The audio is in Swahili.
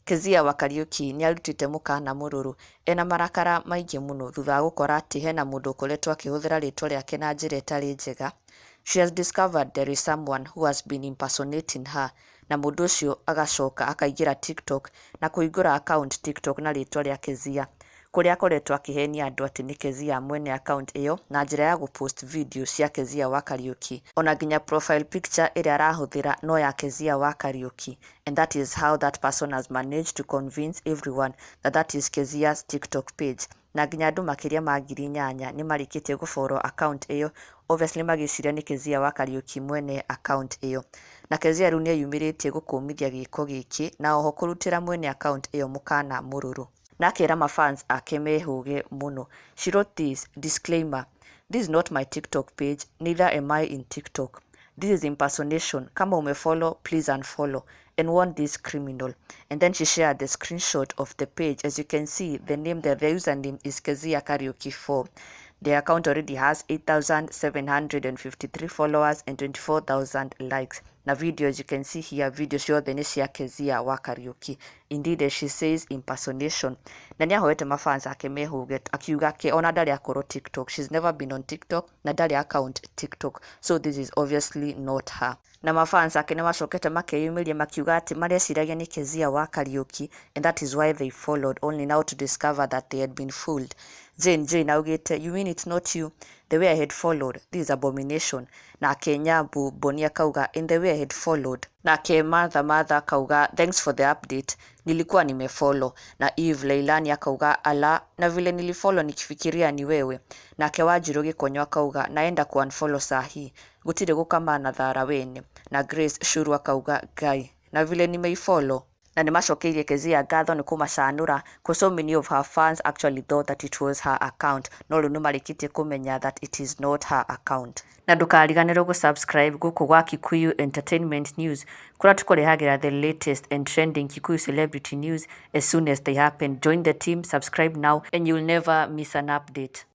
Keziah wa Kariuki nĩ arutĩte mũkana mũrũrũ ena marakara maingĩ mũno thutha wa gũkora atĩ hena mũndũ ũkoretwo akĩhũthĩra rĩtwa rĩake na njĩra ĩtarĩ njega. She has discovered there is someone who has been impersonating her, na mũndũ ũcio agacoka akaingĩra TikTok na kũhingũra account TikTok na rĩtwa rĩa Keziah, kũrĩa akoretwo akĩhenia andũ atĩ nĩ Keziah mwene account ĩyo na njĩra ya gũpost video cia Keziah wa Kariuki. Ona nginya profile picture ĩrĩa arahũthĩra no ya Keziah wa Kariuki, and that is how that person has managed to convince everyone that that is Keziah's TikTok page. Na nginya andũ makĩria ma 8,000 nĩ marĩkĩtie gũfollow account ĩyo, obviously magĩciria nĩ Keziah wa Kariuki mwene account ĩyo. Na Keziah rĩu nĩ yumĩrĩtie gũkũmithia gĩko gĩkĩ na oho kũrutĩra mwene account ĩyo mũkana mũrũrũ. Na akĩra mafans ake mehũge mũno. She wrote this disclaimer: "This is not my TikTok page, neither am I in TikTok. This is impersonation. Kama umefollow, please unfollow and warn this criminal." And then she shared the screenshot of the page. As you can see, the username is Keziah Kariuki 4. The account already has 8,753 followers and 24,000 likes. Na video, as you can see here, video ciothe nĩ cia Keziah wa Kariuki. Indeed, as she says, impersonation. Na nĩahoete mafans ake mehũge akiuga ke ona ndarĩ akorwo TikTok. She's never been on TikTok na ndarĩ account TikTok. So this is obviously not her. Na mafans ake nĩ macokete makeyumĩria makiuga atĩ mareciragia nĩ Keziah wa Kariuki, and that is why they followed, only now to discover that they had been fooled. Jane augĩte, "You mean it's not you? The way I had followed, this is abomination." Na Kenyambu Boni akauga, "In the way I had followed." Na ke Martha akauga, "Thanks for the update. Nilikuwa nimefollow." Na Eve Leilani akauga, "Ala, na vile nilifollow nikifikiria ni wewe." Na ke Wanjiru Gikonyo akauga, "Naenda ku-unfollow sahi. Gutire gũkamana thara wene." Na Grace Shuru akauga, "Guy, na vile nimeifollow." Na nĩ macokeirie Keziah ngatho nĩ kũmacanũra, cause so many of her fans actually thought that it was her account, no rĩu nĩ marĩkĩtie kũmenya that it is not her account. Na ndũkariganĩrwo gũ-subscribe gũkũ gwa Kikuyu Entertainment News, kũrĩa tũkũrehagĩra the latest and trending Kikuyu celebrity news as soon as they happen. Join the team, subscribe now, and you'll never miss an update.